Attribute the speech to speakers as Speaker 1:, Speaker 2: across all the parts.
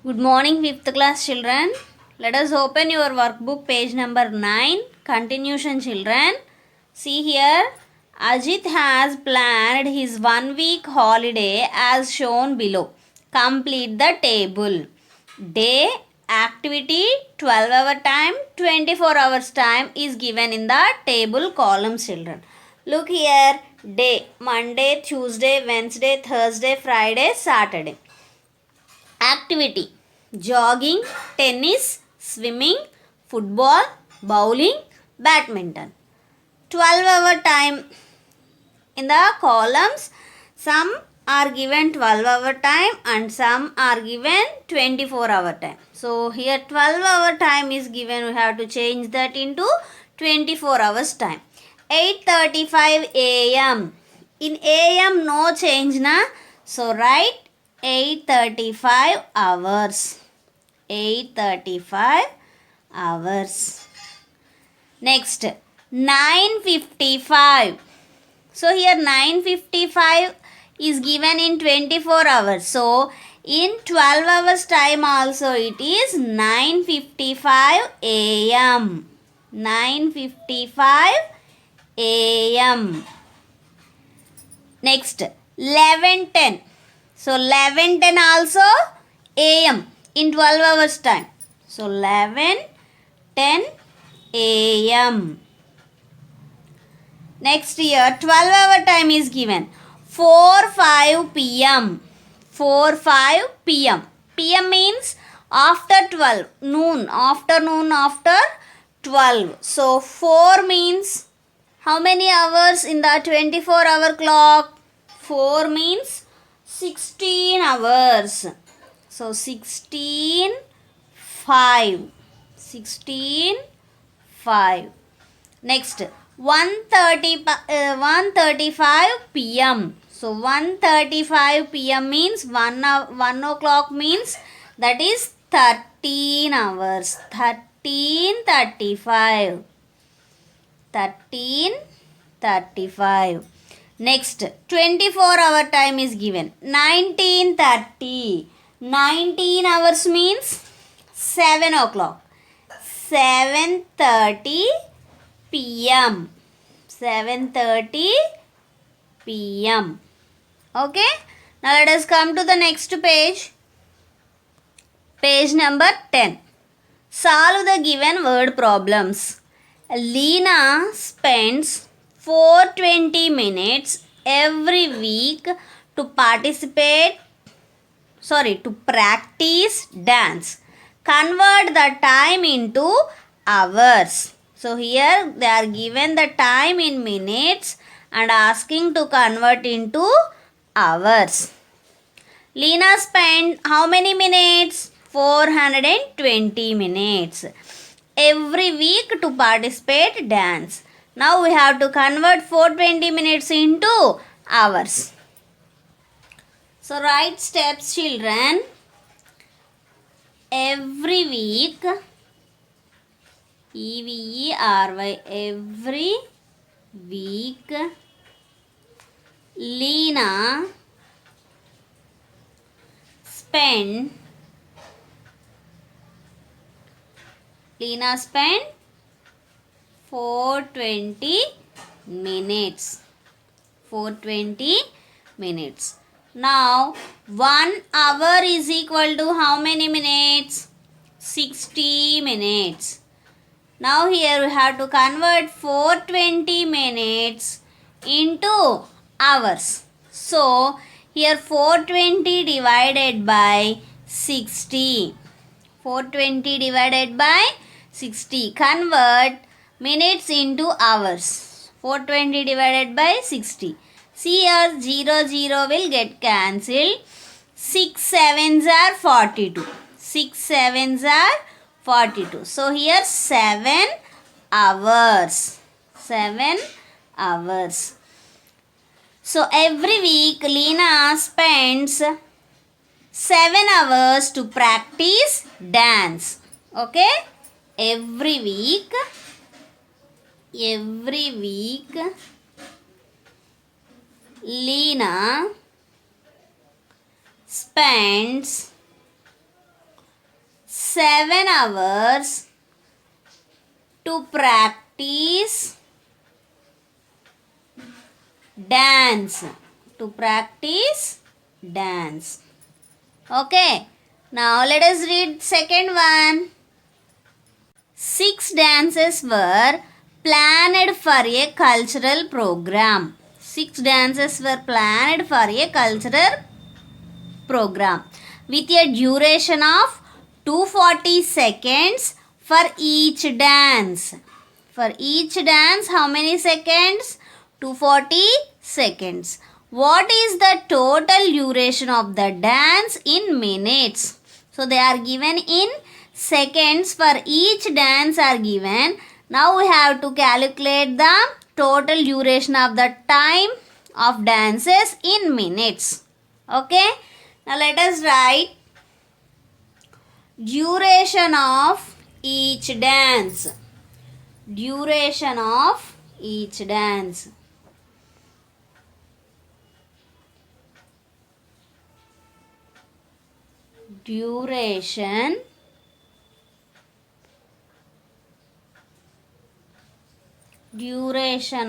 Speaker 1: Good morning, 5th class children. Let us open your workbook, page number 9. Continuation, children. See here, Ajit has planned his 1 week holiday as shown below. Complete the table. Day, activity, 12-hour time, 24 hours time is given in the table columns, children. Look here, day, Monday, Tuesday, Wednesday, Thursday, Friday, Saturday. Activity, jogging, tennis, swimming, football, bowling, badminton. 12-hour time in the columns, some are given 12-hour time and some are given 24-hour time. So here 12-hour time is given, we have to change that into 24 hours time. 8:35 a.m. In a.m. no change na, so write 8:35 hours. 8:35 hours. Next, 9:55. So here 9:55 is given in 24 hours. So in 12 hours time also it is 9:55 a.m. 9:55 a.m. Next, 11:10. So 11:10 also a.m. in 12 hours time. So 11:10 a.m. Next year 12-hour time is given 4:05 p.m. 4:05 p.m. p.m. means after 12, noon, afternoon after 12. So 4 means how many hours in the 24-hour clock? 4 means 16 hours. So 16 5. 16 5. Next, 1:35 p.m. So 1:35 p.m. means 1 o'clock means that is 13 hours. 13:35. 13:35. Next, 24-hour time is given. 19:30. 19 hours means 7 o'clock. 7:30 p.m. 7:30 p.m. Okay. Now let us come to the next page. Page number 10. Solve the given word problems. Leena spends 420 minutes every week to practice dance. Convert the time into hours. So here they are given the time in minutes and asking to convert into hours. Leena spent how many minutes? 420 minutes every week to participate dance. Now we have to convert 420 minutes into hours. So write steps, children. Every week, EVERY, every week, Leena spend 420 minutes. 420 minutes. Now 1 hour is equal to how many minutes? 60 minutes. Now here we have to convert 420 minutes into hours. So here 420 divided by 60. 420 divided by 60. Convert minutes into hours. 420 divided by 60. See here 0 will get cancelled. 6 sevens are 42. 6 sevens are 42. So here 7 hours. 7 hours. So every week Leena spends 7 hours to practice dance. Okay? Every week Leena spends 7 hours to practice dance. To practice dance. Okay. Now let us read second one. 6 dances were planned for a cultural program. 6 dances were planned for a cultural program with a duration of 240 seconds for each dance. For each dance, how many seconds? 240 seconds. What is the total duration of the dance in minutes? So they are given in seconds. For each dance are given. Now we have to calculate the total duration of the time of dances in minutes. Okay. Now let us write duration of each dance. Duration of each dance. Duration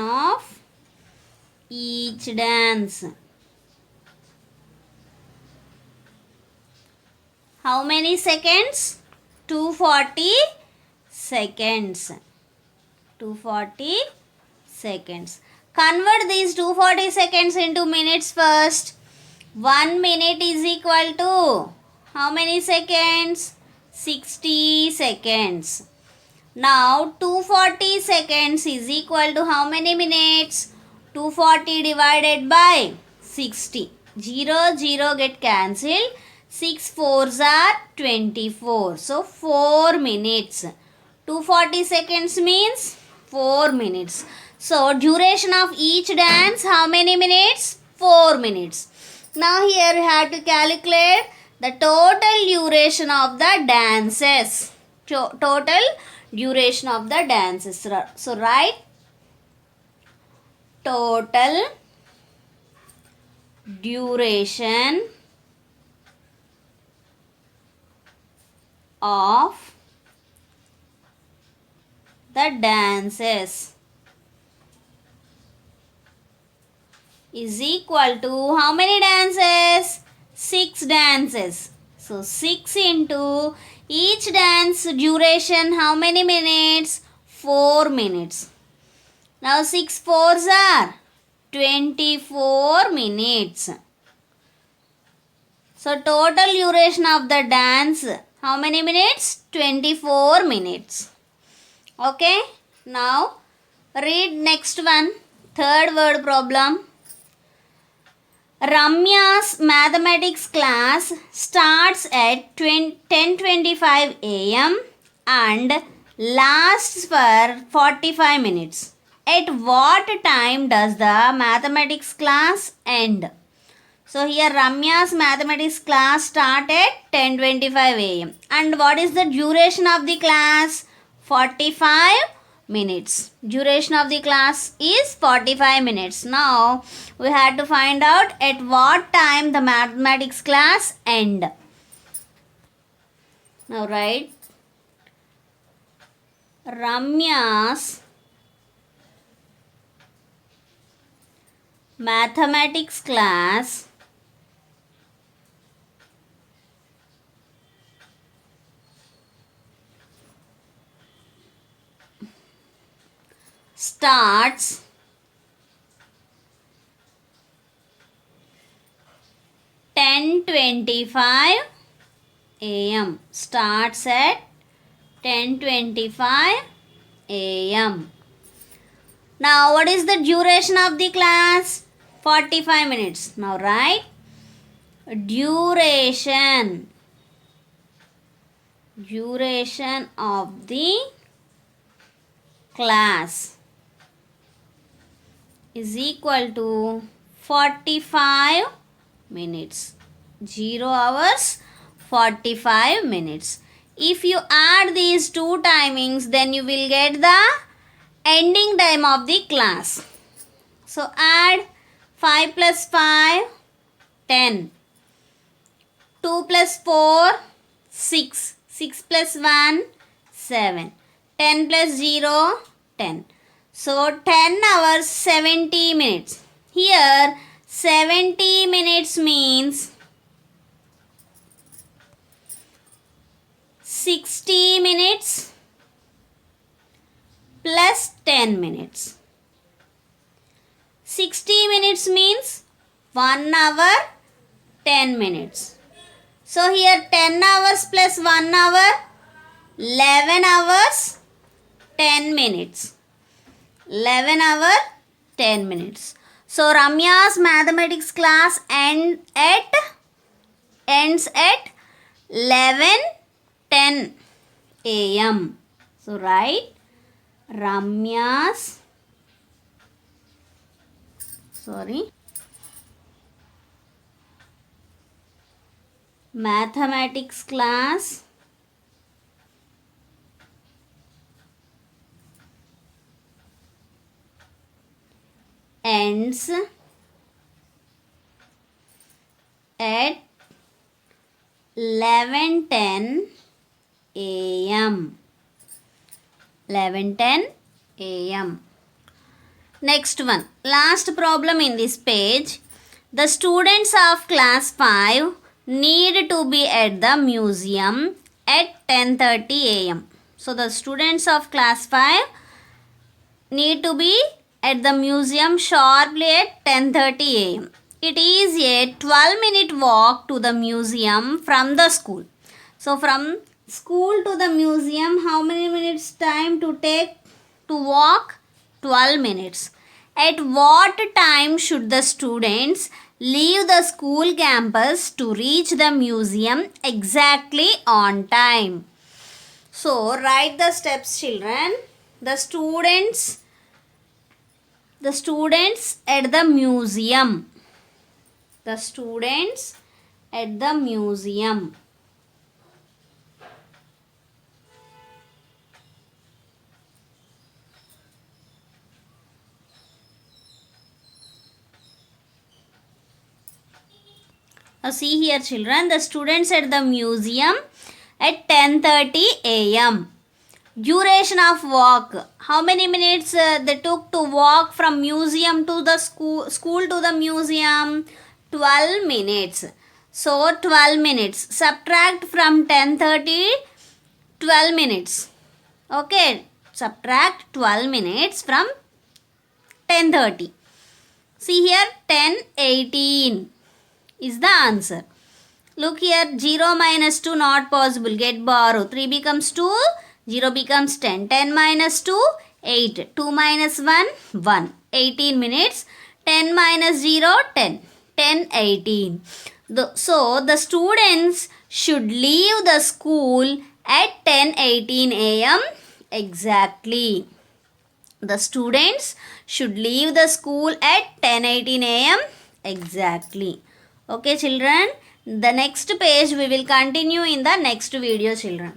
Speaker 1: of each dance. How many seconds? 240 seconds. 240 seconds. Convert these 240 seconds into minutes first. 1 minute is equal to how many seconds? 60 seconds. Now 240 seconds is equal to how many minutes? 240 divided by 60. 0, 0 get cancelled. 6 fours are 24. So 4 minutes. 240 seconds means 4 minutes. So duration of each dance, how many minutes? 4 minutes. Now here we have to calculate the total duration of the dances. Total duration of the dances. So write total duration of the dances is equal to how many dances? 6 dances. So 6 into each dance duration how many minutes? 4 minutes. Now 6 fours are 24 minutes. So total duration of the dance how many minutes? 24 minutes. Okay. Now read next one. Third word problem. Ramya's mathematics class starts at 10:25 a.m. and lasts for 45 minutes. At what time does the mathematics class end? So here Ramya's mathematics class start at 10:25 a.m. And what is the duration of the class? 45 minutes. Duration of the class is 45 minutes. Now we have to find out at what time the mathematics class end. Now write Ramya's mathematics class starts at 10:25 a.m. Starts at 10:25 a.m. Now what is the duration of the class? 45 minutes. Now write duration of the class is equal to 45 minutes. 0 hours 45 minutes. If you add these two timings, then you will get the ending time of the class. So add 5 plus 5, 10. 2 plus 4, 6. 6 plus 1, 7. 10 plus 0, 10. So 10 hours 70 minutes. Here 70 minutes means 60 minutes plus 10 minutes. 60 minutes means 1 hour 10 minutes. So here 10 hours plus 1 hour, 11 hours 10 minutes. 11 hour 10 minutes. So Ramya's mathematics class ends at 11:10 a.m. So write Ramya's mathematics class ends at 11:10 a.m. 11:10 a.m. Next one, last problem in this page. The students of class 5 need to be at the museum at 10:30 a.m. So the students of class 5 need to be at the museum sharply at 10:30 a.m. It is a 12-minute walk to the museum from the school. So from school to the museum, how many minutes time to take to walk? 12 minutes. At what time should the students leave the school campus to reach the museum exactly on time? So write the steps, children. The students at the museum. The students at the museum. See here, children, the students at the museum at 10:30 a.m. Duration of walk. How many minutes they took to walk from museum to the school to the museum? 12 minutes. So 12 minutes. Subtract from 10:30 12 minutes. Okay. Subtract 12 minutes from 10:30. See here, 10:18 is the answer. Look here, 0 minus 2 not possible. Get borrow. 3 becomes 2. 0 becomes 10. 10 minus 2, 8. 2 minus 1, 1. 18 minutes. 10 minus 0, 10. 10:18. So the students should leave the school at 10:18 a.m. exactly. The students should leave the school at 10:18 a.m. exactly. Okay, children. The next page we will continue in the next video, children.